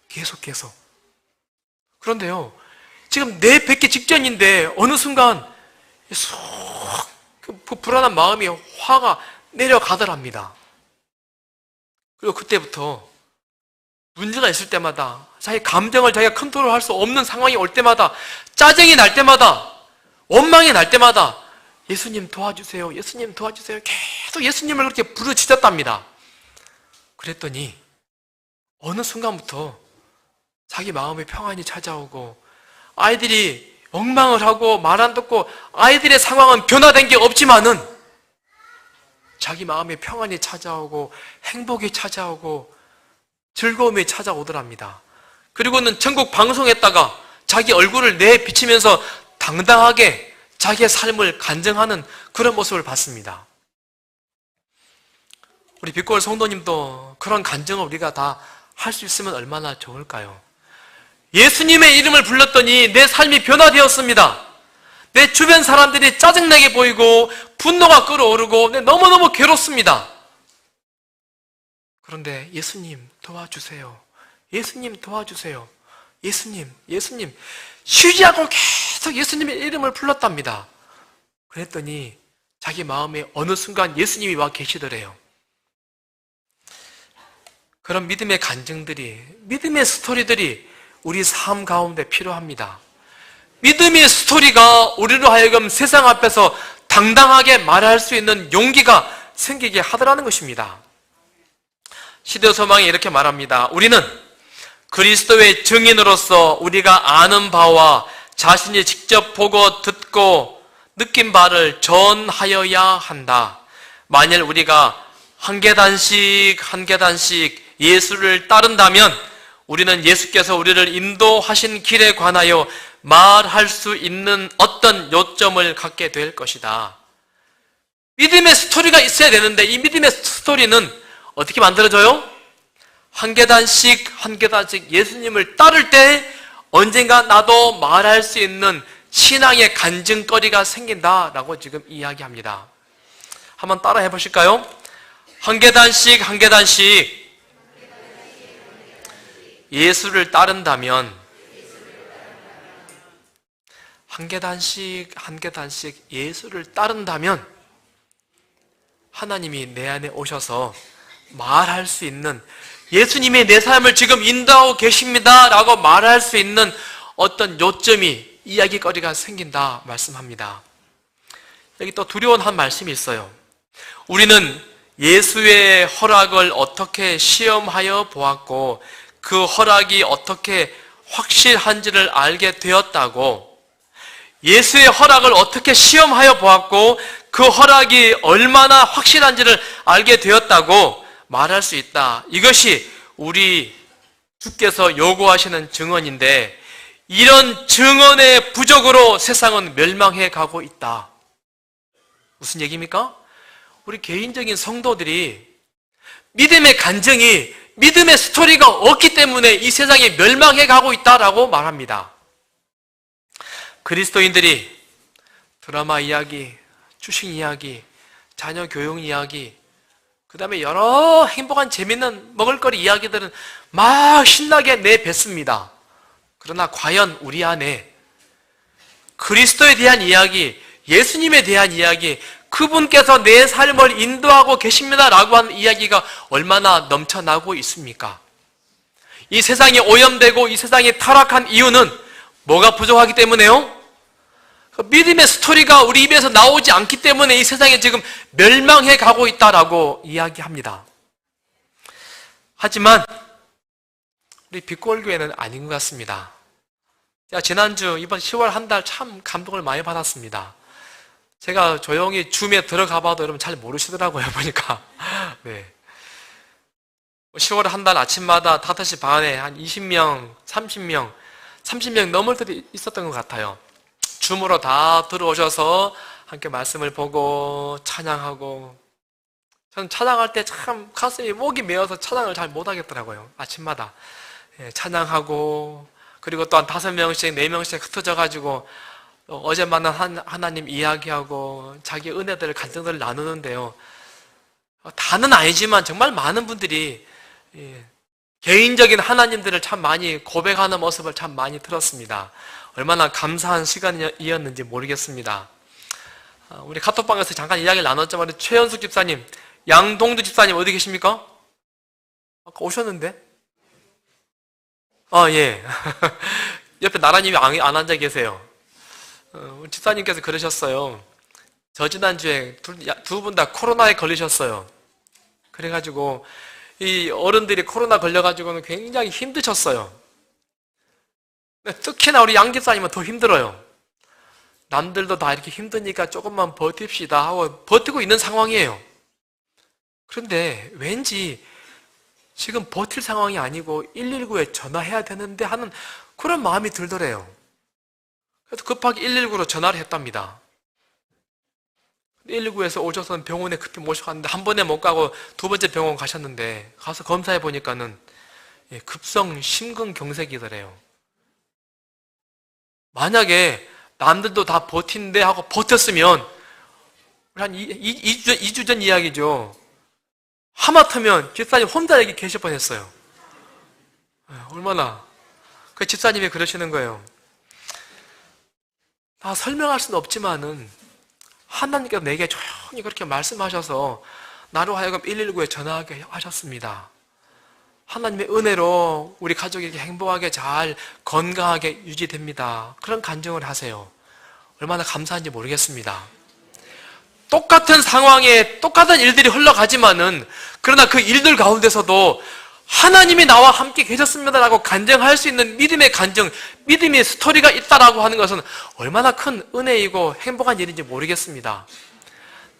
계속. 그런데요, 지금 내 뵙기 직전인데 어느 순간 그 불안한 마음이 화가 내려가더랍니다. 그리고 그때부터 문제가 있을 때마다 자기 감정을 자기가 컨트롤할 수 없는 상황이 올 때마다 짜증이 날 때마다 원망이 날 때마다 예수님 도와주세요. 예수님 도와주세요. 계속 예수님을 그렇게 부르짖었답니다. 그랬더니 어느 순간부터 자기 마음에 평안이 찾아오고 아이들이 엉망을 하고 말 안 듣고 아이들의 상황은 변화된 게 없지만은 자기 마음에 평안이 찾아오고 행복이 찾아오고 즐거움이 찾아오더랍니다. 그리고는 전국 방송에다가 자기 얼굴을 내비치면서 당당하게 자기의 삶을 간증하는 그런 모습을 봤습니다. 우리 빛골 성도님도 그런 간증을 우리가 다 할 수 있으면 얼마나 좋을까요? 예수님의 이름을 불렀더니 내 삶이 변화되었습니다. 내 주변 사람들이 짜증나게 보이고 분노가 끓어오르고 너무너무 괴롭습니다. 그런데 예수님 도와주세요. 예수님 도와주세요. 예수님, 예수님. 쉬지 않고 계속 예수님의 이름을 불렀답니다. 그랬더니 자기 마음에 어느 순간 예수님이 와 계시더래요. 그런 믿음의 간증들이, 믿음의 스토리들이 우리 삶 가운데 필요합니다. 믿음의 스토리가 우리로 하여금 세상 앞에서 당당하게 말할 수 있는 용기가 생기게 하더라는 것입니다. 시대소망이 이렇게 말합니다. 우리는 그리스도의 증인으로서 우리가 아는 바와 자신이 직접 보고 듣고 느낀 바를 전하여야 한다. 만일 우리가 한 계단씩 예수를 따른다면 우리는 예수께서 우리를 인도하신 길에 관하여 말할 수 있는 어떤 요점을 갖게 될 것이다. 믿음의 스토리가 있어야 되는데 이 믿음의 스토리는 어떻게 만들어져요? 한 계단씩 예수님을 따를 때 언젠가 나도 말할 수 있는 신앙의 간증거리가 생긴다라고 지금 이야기합니다. 한번 따라 해보실까요? 한 계단씩 예수를 따른다면 한 계단씩 예수를 따른다면 하나님이 내 안에 오셔서 말할 수 있는 예수님이 내 삶을 지금 인도하고 계십니다 라고 말할 수 있는 어떤 요점이 이야기거리가 생긴다 말씀합니다. 여기 또 두려운 한 말씀이 있어요. 우리는 예수의 허락을 어떻게 시험하여 보았고 그 허락이 어떻게 확실한지를 알게 되었다고, 예수의 허락을 어떻게 시험하여 보았고 그 허락이 얼마나 확실한지를 알게 되었다고 말할 수 있다. 이것이 우리 주께서 요구하시는 증언인데 이런 증언의 부족으로 세상은 멸망해 가고 있다. 무슨 얘기입니까? 우리 개인적인 성도들이 믿음의 간증이, 믿음의 스토리가 없기 때문에 이 세상이 멸망해 가고 있다라고 말합니다. 그리스도인들이 드라마 이야기, 주식 이야기, 자녀 교육 이야기, 그 다음에 여러 행복한 재밌는 먹을거리 이야기들은 막 신나게 내뱉습니다. 그러나 과연 우리 안에 그리스도에 대한 이야기, 예수님에 대한 이야기, 그분께서 내 삶을 인도하고 계십니다라고 하는 이야기가 얼마나 넘쳐나고 있습니까? 이 세상이 오염되고 이 세상이 타락한 이유는 뭐가 부족하기 때문에요? 믿음의 스토리가 우리 입에서 나오지 않기 때문에 이 세상에 지금 멸망해 가고 있다라고 이야기합니다. 하지만 우리 빛골교회는 아닌 것 같습니다. 제가 지난주 이번 10월 한 달 참 감동을 많이 받았습니다. 제가 조용히 줌에 들어가 봐도 여러분 잘 모르시더라고요, 보니까. 네. 10월 한 달 아침마다 5시 반에 한 20명, 30명 넘을 때도 있었던 것 같아요. 줌으로 다 들어오셔서 함께 말씀을 보고 찬양하고, 저는 찬양할 때 참 가슴이 목이 메어서 찬양을 잘 못하겠더라고요. 아침마다 찬양하고, 그리고 또 한 5명씩 4명씩 흩어져가지고 어제 만난 하나님 이야기하고 자기 은혜들을 간증들을 나누는데요, 다는 아니지만 정말 많은 분들이 개인적인 하나님들을 참 많이 고백하는 모습을 참 많이 들었습니다. 얼마나 감사한 시간이었는지 모르겠습니다. 우리 카톡방에서 잠깐 이야기를 나눴지만 최현숙 집사님, 양동두 집사님 어디 계십니까? 아까 오셨는데? 예. 옆에 나라님이 안 앉아 계세요. 우리 집사님께서 그러셨어요. 저지난주에 두 분 다 코로나에 걸리셨어요. 그래가지고 이 어른들이 코로나 걸려가지고는 굉장히 힘드셨어요. 특히나 우리 양 집사님은 더 힘들어요. 남들도 다 이렇게 힘드니까 조금만 버팁시다 하고 버티고 있는 상황이에요. 그런데 왠지 지금 버틸 상황이 아니고 119에 전화해야 되는데 하는 그런 마음이 들더래요. 그래서 급하게 119로 전화를 했답니다. 119에서 오셔서 병원에 급히 모셔갔는데 한 번에 못 가고 두 번째 병원 가셨는데 가서 검사해 보니까는 급성 심근경색이더래요. 만약에 남들도 다 버틴대 하고 버텼으면 한 2주 전 이야기죠. 하마터면 집사님 혼자 여기 계실 뻔했어요. 얼마나. 그 집사님이 그러시는 거예요. 다 설명할 수는 없지만은 하나님께서 내게 조용히 그렇게 말씀하셔서 나로 하여금 119에 전화하게 하셨습니다. 하나님의 은혜로 우리 가족이 행복하게 잘 건강하게 유지됩니다. 그런 간증을 하세요. 얼마나 감사한지 모르겠습니다. 똑같은 상황에 똑같은 일들이 흘러가지만은 그러나 그 일들 가운데서도 하나님이 나와 함께 계셨습니다라고 간증할 수 있는 믿음의 간증, 믿음의 스토리가 있다라고 하는 것은 얼마나 큰 은혜이고 행복한 일인지 모르겠습니다.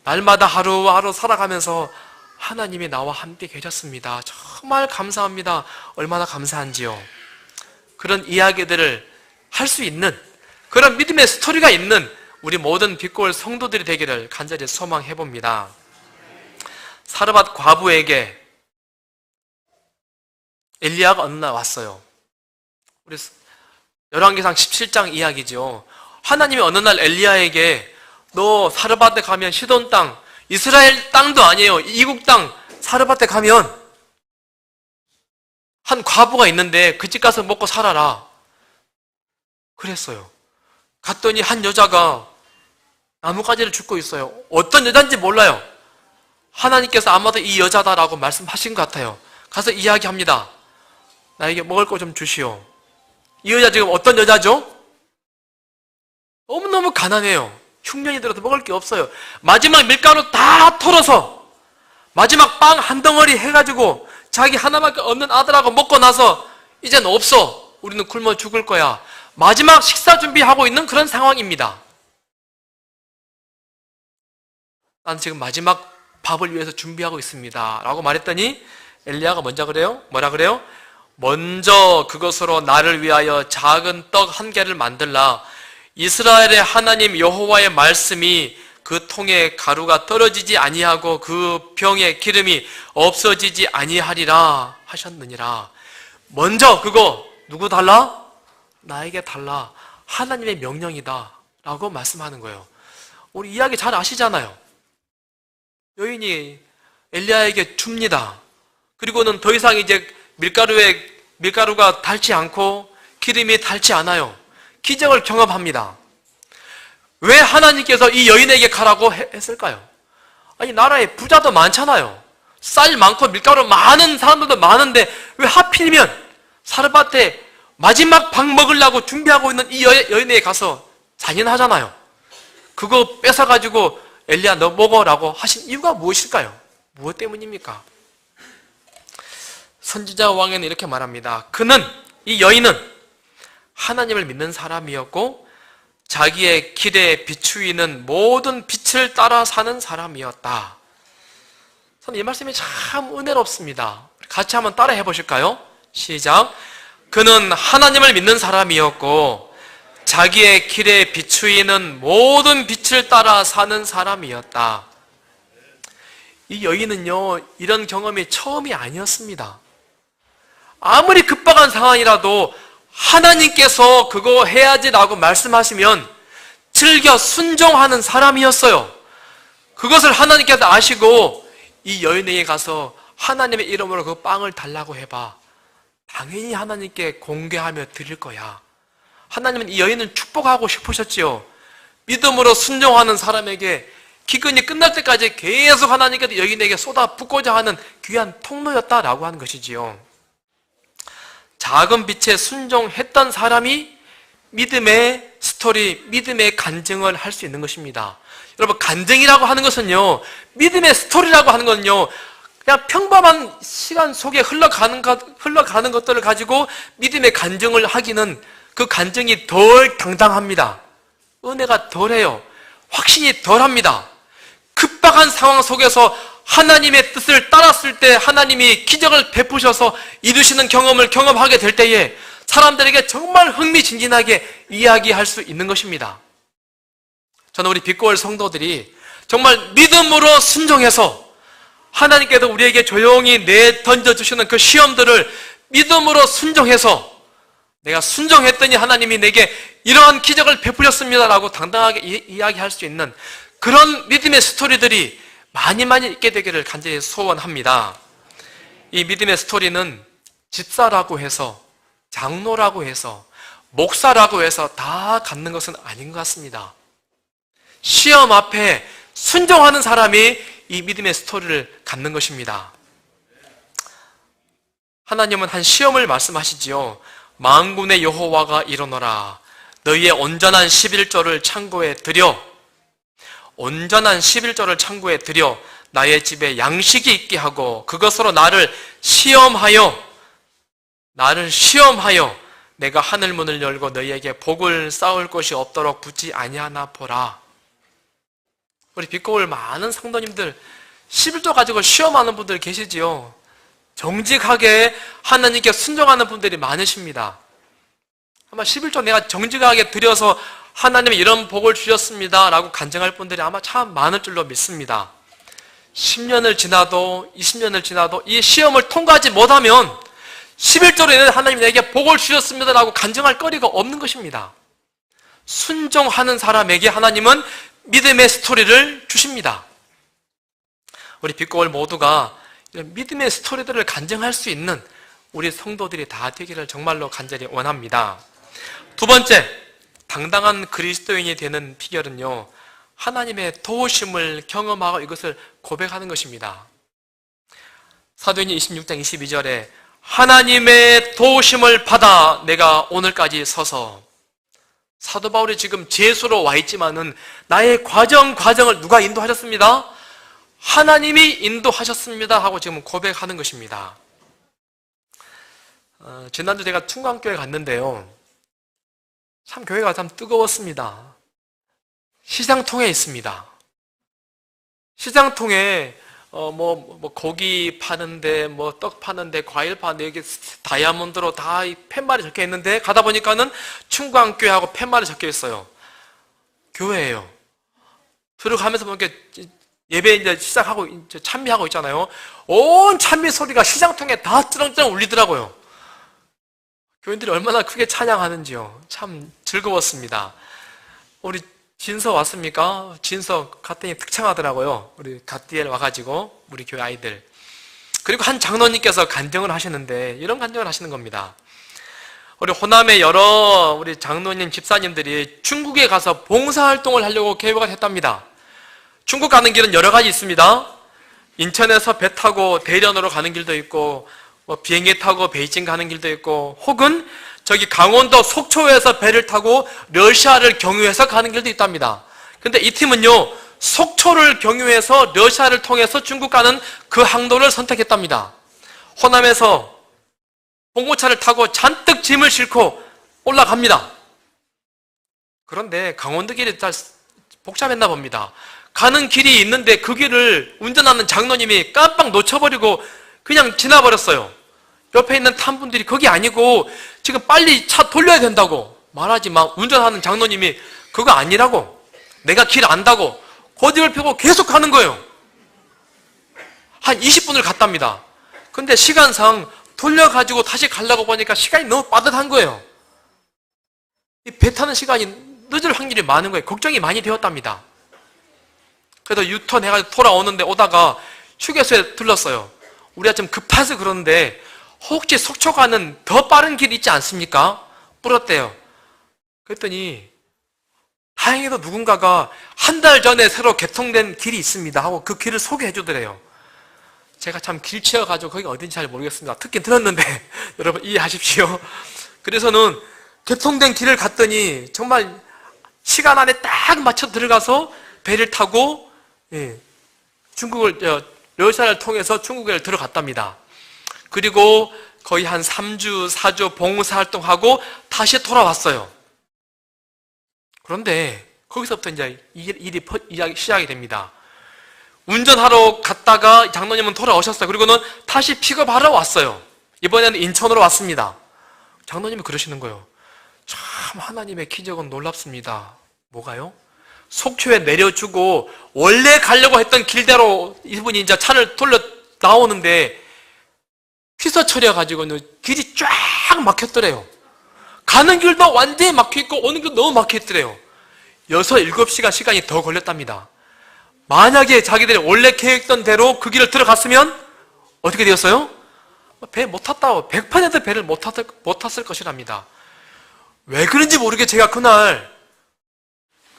날마다 하루하루 살아가면서 하나님이 나와 함께 계셨습니다. 정말 감사합니다. 얼마나 감사한지요. 그런 이야기들을 할 수 있는 그런 믿음의 스토리가 있는 우리 모든 빛골 성도들이 되기를 간절히 소망해 봅니다. 사르밧 과부에게 엘리야가 어느 날 왔어요. 우리 열왕기상 17장 이야기죠. 하나님이 어느 날 엘리야에게 너 사르밧에 가면 시돈 땅, 이스라엘 땅도 아니에요. 이국 땅 사르밧에 가면 한 과부가 있는데 그 집 가서 먹고 살아라. 그랬어요. 갔더니 한 여자가 나뭇가지를 줍고 있어요. 어떤 여자인지 몰라요. 하나님께서 아마도 이 여자다라고 말씀하신 것 같아요. 가서 이야기합니다. 나에게 먹을 거 좀 주시오. 이 여자 지금 어떤 여자죠? 너무너무 가난해요. 흉년이 들어도 먹을 게 없어요. 마지막 밀가루 다 털어서 마지막 빵 한 덩어리 해가지고 자기 하나밖에 없는 아들하고 먹고 나서 이젠 없어. 우리는 굶어 죽을 거야. 마지막 식사 준비하고 있는 그런 상황입니다. 난 지금 마지막 밥을 위해서 준비하고 있습니다 라고 말했더니 엘리야가 먼저 그래요? 뭐라 그래요? 먼저 그것으로 나를 위하여 작은 떡 한 개를 만들라. 이스라엘의 하나님 여호와의 말씀이 그 통에 가루가 떨어지지 아니하고 그 병에 기름이 없어지지 아니하리라 하셨느니라. 먼저 그거 누구 달라? 나에게 달라. 하나님의 명령이다 라고 말씀하는 거예요. 우리 이야기 잘 아시잖아요. 여인이 엘리야에게 줍니다. 그리고는 더 이상 이제 밀가루가 닳지 않고 기름이 닳지 않아요. 기적을 경험합니다. 왜 하나님께서 이 여인에게 가라고 했을까요? 아니 나라에 부자도 많잖아요. 쌀 많고 밀가루 많은 사람들도 많은데 왜 하필이면 사르밧에 마지막 밥 먹으려고 준비하고 있는 이 여인에게 가서 잔인하잖아요. 그거 뺏어가지고 엘리야 너 먹어라고 하신 이유가 무엇일까요? 무엇 때문입니까? 선지자 왕에는 이렇게 말합니다. 이 여인은 하나님을 믿는 사람이었고 자기의 길에 비추이는 모든 빛을 따라 사는 사람이었다. 저는 이 말씀이 참 은혜롭습니다. 같이 한번 따라 해보실까요? 시작. 그는 하나님을 믿는 사람이었고 자기의 길에 비추이는 모든 빛을 따라 사는 사람이었다. 이 여인은요, 이런 경험이 처음이 아니었습니다. 아무리 급박한 상황이라도 하나님께서 그거 해야지라고 말씀하시면 즐겨 순종하는 사람이었어요. 그것을 하나님께서 아시고 이 여인에게 가서 하나님의 이름으로 그 빵을 달라고 해봐. 당연히 하나님께 공개하며 드릴 거야. 하나님은 이 여인을 축복하고 싶으셨지요. 믿음으로 순종하는 사람에게 기근이 끝날 때까지 계속 하나님께서 여인에게 쏟아붓고자 하는 귀한 통로였다라고 하는 것이지요. 작은 빛에 순종했던 사람이 믿음의 스토리, 믿음의 간증을 할 수 있는 것입니다. 여러분, 간증이라고 하는 것은요, 믿음의 스토리라고 하는 건요, 그냥 평범한 시간 속에 흘러가는 것들을 가지고 믿음의 간증을 하기는 그 간증이 덜 당당합니다. 은혜가 덜해요. 확신이 덜합니다. 급박한 상황 속에서 하나님의 뜻을 따랐을 때 하나님이 기적을 베푸셔서 이루시는 경험을 경험하게 될 때에 사람들에게 정말 흥미진진하게 이야기할 수 있는 것입니다. 저는 우리 빛고월 성도들이 정말 믿음으로 순종해서 하나님께서 우리에게 조용히 내던져주시는 그 시험들을 믿음으로 순종해서 내가 순종했더니 하나님이 내게 이러한 기적을 베푸셨습니다라고 당당하게 이야기할 수 있는 그런 믿음의 스토리들이 많이 있게 되기를 간절히 소원합니다. 이 믿음의 스토리는 집사라고 해서, 장로라고 해서, 목사라고 해서 다 갖는 것은 아닌 것 같습니다. 시험 앞에 순종하는 사람이 이 믿음의 스토리를 갖는 것입니다. 하나님은 한 시험을 말씀하시지요. 만군의 여호와가 이르노라. 너희의 온전한 11조를 창고에 들여, 온전한 11조를 창고에 들여 나의 집에 양식이 있게 하고 그것으로 나를 시험하여 내가 하늘문을 열고 너희에게 복을 쌓을 것이 없도록 붙지 아니하나 보라. 우리 빛고울 많은 성도님들 11조 가지고 시험하는 분들 계시지요. 정직하게 하나님께 순종하는 분들이 많으십니다. 아마 11조 내가 정직하게 드려서 하나님이 이런 복을 주셨습니다 라고 간증할 분들이 아마 참 많을 줄로 믿습니다. 10년을 지나도 20년을 지나도 이 시험을 통과하지 못하면 11조로 인해 하나님이 내게 복을 주셨습니다 라고 간증할 거리가 없는 것입니다. 순종하는 사람에게 하나님은 믿음의 스토리를 주십니다. 우리 빛고월 모두가 이런 믿음의 스토리들을 간증할 수 있는 우리 성도들이 다 되기를 정말로 간절히 원합니다. 두 번째, 당당한 그리스도인이 되는 비결은요, 하나님의 도우심을 경험하고 이것을 고백하는 것입니다. 사도행전 26장 22절에 하나님의 도우심을 받아 내가 오늘까지 서서, 사도 바울이 지금 제수로 와 있지만은 나의 과정을 누가 인도하셨습니다? 하나님이 인도하셨습니다 하고 지금 고백하는 것입니다. 지난주 제가 충광교회 갔는데요, 참 교회가 참 뜨거웠습니다. 시장통에 있습니다. 시장통에 고기 파는데, 떡 파는데, 과일 파는데, 여기 다이아몬드로 다 이 팻말이 적혀 있는데, 가다 보니까는 충광교회하고 팻말이 적혀 있어요. 교회예요. 들어가면서 이렇게 예배 이제 시작하고, 이제 찬미하고 있잖아요. 온 찬미 소리가 시장통에 다 쩌렁쩌렁 울리더라고요. 교인들이 얼마나 크게 찬양하는지요. 참 즐거웠습니다. 우리 진서 왔습니까? 진서 갔더니 특창하더라고요. 우리 갓디엘 와가지고 우리 교회 아이들. 그리고 한 장로님께서 간증을 하시는데 이런 간증을 하시는 겁니다. 우리 호남의 여러 우리 장로님, 집사님들이 중국에 가서 봉사활동을 하려고 계획을 했답니다. 중국 가는 길은 여러 가지 있습니다. 인천에서 배 타고 대련으로 가는 길도 있고, 비행기 타고 베이징 가는 길도 있고, 혹은 저기 강원도 속초에서 배를 타고 러시아를 경유해서 가는 길도 있답니다. 근데 이 팀은요, 속초를 경유해서 러시아를 통해서 중국 가는 그 항로를 선택했답니다. 호남에서 봉고차를 타고 잔뜩 짐을 싣고 올라갑니다. 그런데 강원도 길이 다 복잡했나 봅니다. 가는 길이 있는데 그 길을 운전하는 장로님이 깜빡 놓쳐버리고 그냥 지나버렸어요. 옆에 있는 탄분들이 그게 아니고 지금 빨리 차 돌려야 된다고 말하지만 운전하는 장로님이 그거 아니라고, 내가 길 안다고 고집을 펴고 계속 가는 거예요. 한 20분을 갔답니다. 근데 시간상 돌려가지고 다시 가려고 보니까 시간이 너무 빠듯한 거예요. 이 배 타는 시간이 늦을 확률이 많은 거예요. 걱정이 많이 되었답니다. 그래서 유턴 해가지고 돌아오는데 오다가 휴게소에 들렀어요. 우리가 좀 급해서 그러는데 혹시 속초 가는 더 빠른 길 있지 않습니까? 물었대요. 그랬더니 다행히도 누군가가 한 달 전에 새로 개통된 길이 있습니다 하고 그 길을 소개해 주더래요. 제가 참 길치여가지고 거기가 어딘지 잘 모르겠습니다. 듣긴 들었는데 여러분 이해하십시오. 그래서는 개통된 길을 갔더니 정말 시간 안에 딱 맞춰 들어가서 배를 타고 중국을 러시아를 통해서 중국에 들어갔답니다. 그리고 거의 한 3주, 4주 봉사활동하고 다시 돌아왔어요. 그런데 거기서부터 이제 일이 시작이 됩니다. 운전하러 갔다가 장로님은 돌아오셨어요. 그리고는 다시 픽업하러 왔어요. 이번에는 인천으로 왔습니다. 장로님이 그러시는 거예요. 참 하나님의 기적은 놀랍습니다. 뭐가요? 속초에 내려주고 원래 가려고 했던 길대로 이분이 이제 차를 돌려 나오는데 휘서처려가지고는 길이 쫙 막혔더래요. 가는 길도 완전히 막혀있고 오는 길도 너무 막혀있더래요. 6, 7시간 시간이 더 걸렸답니다. 만약에 자기들이 원래 계획던 대로 그 길을 들어갔으면 어떻게 되었어요? 배 못 탔다고 100% 배를 못 탔을 것이랍니다. 왜 그런지 모르게 제가 그날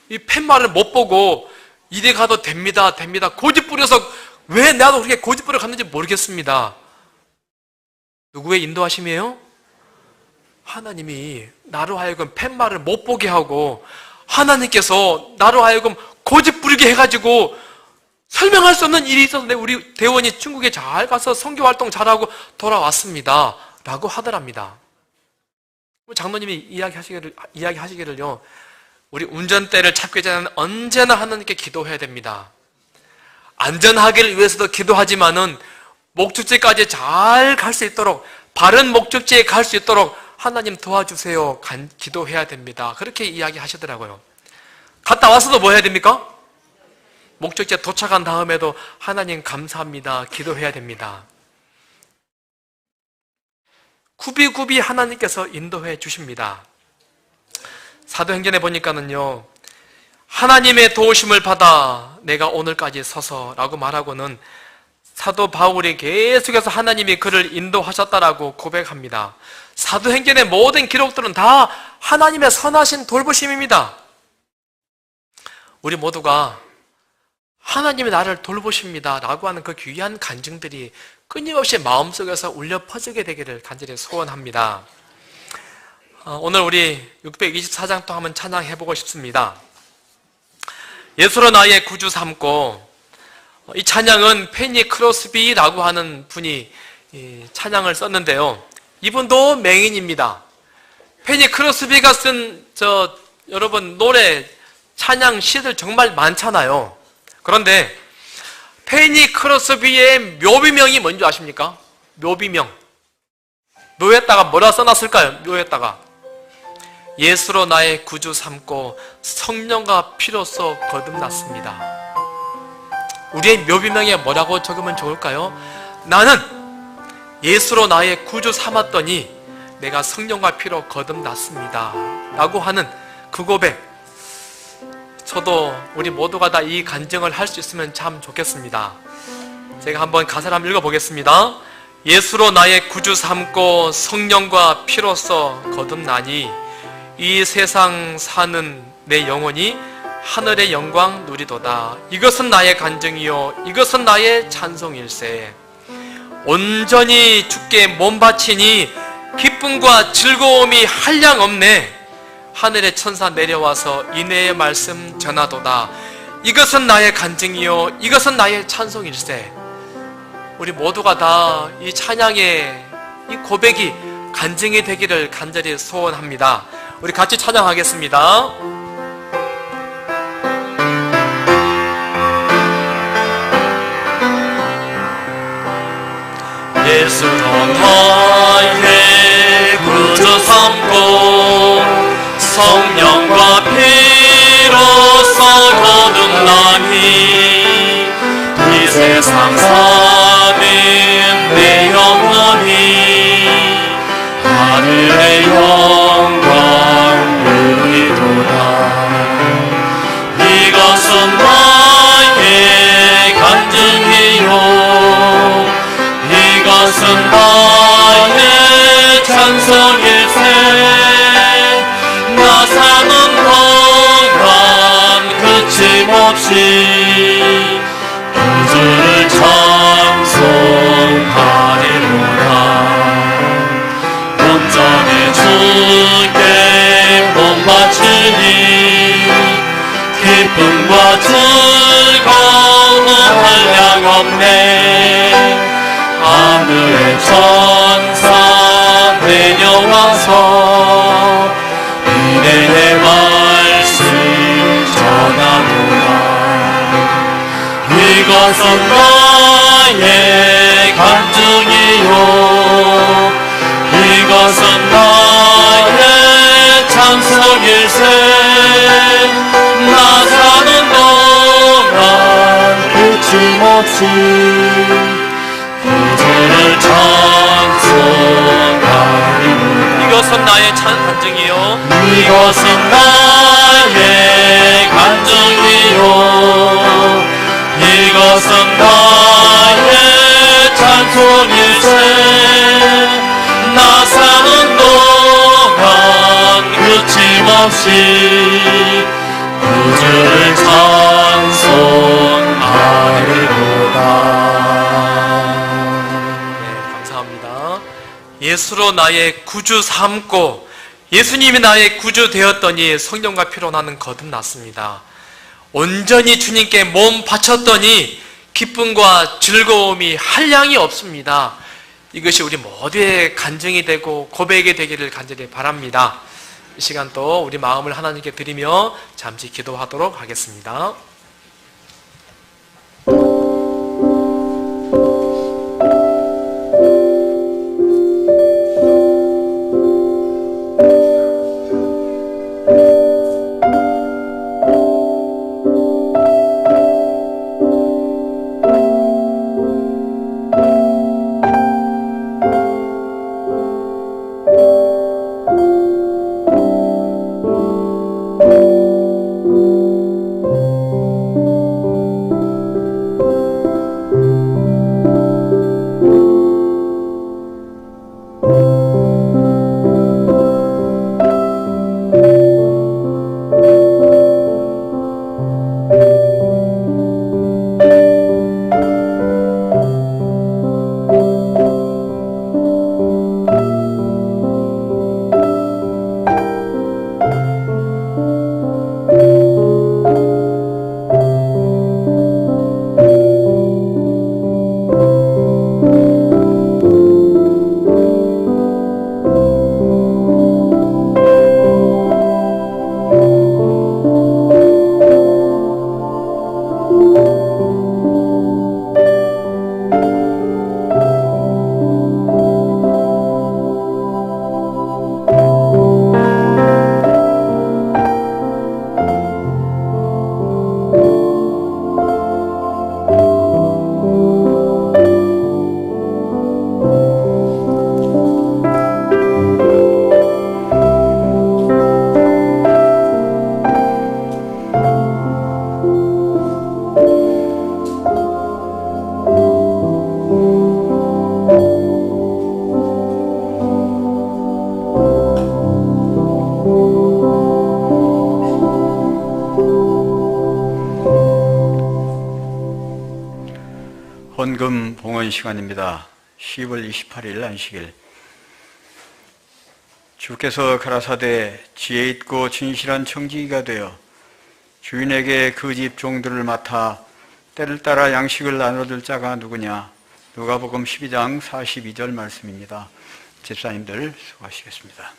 이 팻말을 못 보고 이래 가도 됩니다 고집 부려서 왜 나도 그렇게 고집 부려 갔는지 모르겠습니다. 누구의 인도하심이에요? 하나님이 나로 하여금 팻말을 못 보게 하고 하나님께서 나로 하여금 고집 부리게 해가지고 설명할 수 없는 일이 있었는데 우리 대원이 중국에 잘 가서 선교 활동 잘하고 돌아왔습니다 라고 하더랍니다. 장로님이 이야기하시기를요, 우리 운전대를 잡기 전에는 언제나 하나님께 기도해야 됩니다. 안전하기를 위해서도 기도하지만은 목적지까지 잘 갈 수 있도록, 바른 목적지에 갈 수 있도록 하나님 도와주세요 기도해야 됩니다. 그렇게 이야기하시더라고요. 갔다 와서도 뭐 해야 됩니까? 목적지에 도착한 다음에도 하나님 감사합니다 기도해야 됩니다. 굽이굽이 하나님께서 인도해 주십니다. 사도행전에 보니까는요, 하나님의 도우심을 받아 내가 오늘까지 서서라고 말하고는 사도 바울이 계속해서 하나님이 그를 인도하셨다라고 고백합니다. 사도행전의 모든 기록들은 다 하나님의 선하신 돌보심입니다. 우리 모두가 하나님이 나를 돌보십니다 라고 하는 그 귀한 간증들이 끊임없이 마음속에서 울려 퍼지게 되기를 간절히 소원합니다. 오늘 우리 624장 또 한번 찬양해보고 싶습니다. 예수로 나의 구주 삼고, 이 찬양은 페니 크로스비라고 하는 분이 찬양을 썼는데요, 이분도 맹인입니다. 페니 크로스비가 쓴 여러분 노래 찬양 시들 정말 많잖아요. 그런데 페니 크로스비의 묘비명이 뭔지 아십니까? 묘비명. 묘에다가 뭐라 써놨을까요? 묘에다가 예수로 나의 구주 삼고 성령과 피로써 거듭났습니다. 우리의 묘비명에 뭐라고 적으면 좋을까요? 나는 예수로 나의 구주 삼았더니 내가 성령과 피로 거듭났습니다 라고 하는 그 고백, 저도 우리 모두가 다 이 간증을 할 수 있으면 참 좋겠습니다. 제가 한번 가사를 한번 읽어보겠습니다. 예수로 나의 구주 삼고 성령과 피로써 거듭나니 이 세상 사는 내 영혼이 하늘의 영광 누리도다. 이것은 나의 간증이요 이것은 나의 찬송일세. 온전히 주께 몸 바치니 기쁨과 즐거움이 한량 없네. 하늘의 천사 내려와서 인애의 말씀 전하도다. 이것은 나의 간증이요 이것은 나의 찬송일세. 우리 모두가 다 이 찬양의 이 고백이 간증이 되기를 간절히 소원합니다. 우리 같이 찬양하겠습니다. 예수로 나의 구주 삼고 성령과 피로써 거듭나니 이 세상 사는 내 영혼이 하늘의 영광 누리도다. 이것은 나의 간증이요 이것은 나의 찬송일세. 나 사는 동안 그침없이 구주를 찬송하리로다. 온전히 주께 몸 바치니 기쁨과 즐거움 한량없네. 하늘의 천사 내려와서 은혜의 말씀 전하노라. 이것은 나의 간증이요 이것은 나의 찬송일세. 나 사는 동안 그침없이 구주를 찬송하리로다. 이것은 나의 간증이요 이것은 나의 간증이요 이것은 나의 찬송일세. 나 사는 동안 그침없이 구주를 찬송하리로다. 네, 감사합니다. 예수로 나의 구주 삼고 예수님이 나의 구주 되었더니 성령과 피로 나는 거듭났습니다. 온전히 주님께 몸 바쳤더니 기쁨과 즐거움이 한량이 없습니다. 이것이 우리 모두의 간증이 되고 고백이 되기를 간절히 바랍니다. 이 시간 또 우리 마음을 하나님께 드리며 잠시 기도하도록 하겠습니다. 헌금 봉헌 시간입니다. 10월 28일 안식일. 주께서 가라사대 지혜 있고 진실한 청지기가 되어 주인에게 그 집 종들을 맡아 때를 따라 양식을 나눠줄 자가 누구냐. 누가복음 12장 42절 말씀입니다. 집사님들 수고하시겠습니다.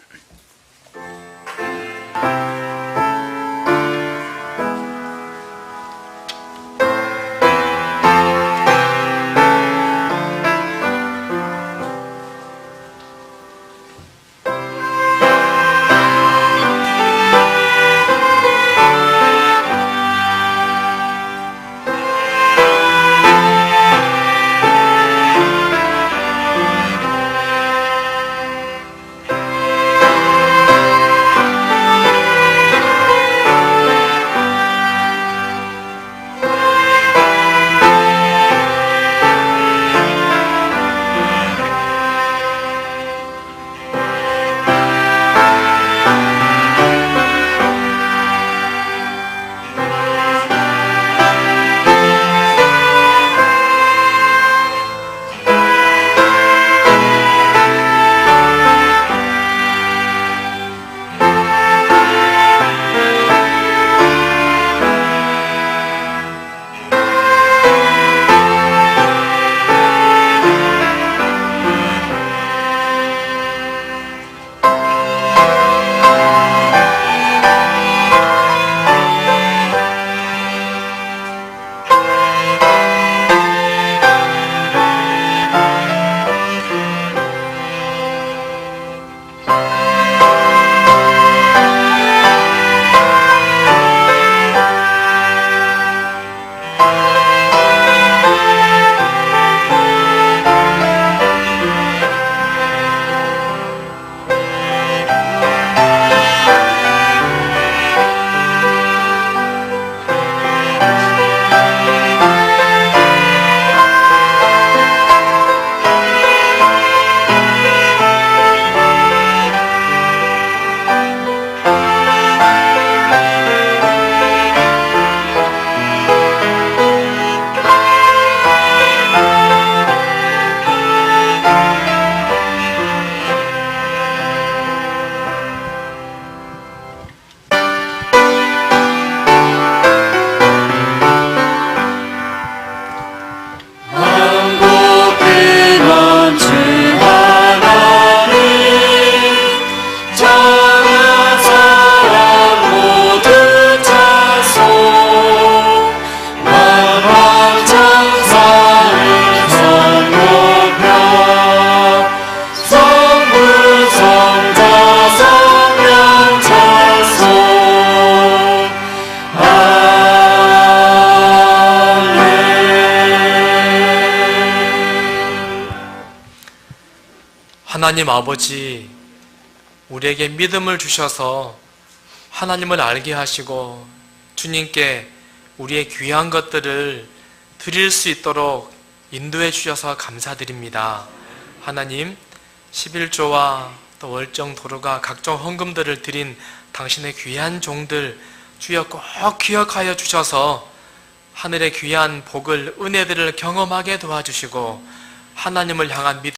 하나님 아버지, 우리에게 믿음을 주셔서 하나님을 알게 하시고 주님께 우리의 귀한 것들을 드릴 수 있도록 인도해 주셔서 감사드립니다. 하나님, 11조와 또 월정 도로가 각종 헌금들을 드린 당신의 귀한 종들 주여 꼭 기억하여 주셔서 하늘의 귀한 복을, 은혜들을 경험하게 도와주시고 하나님을 향한 믿음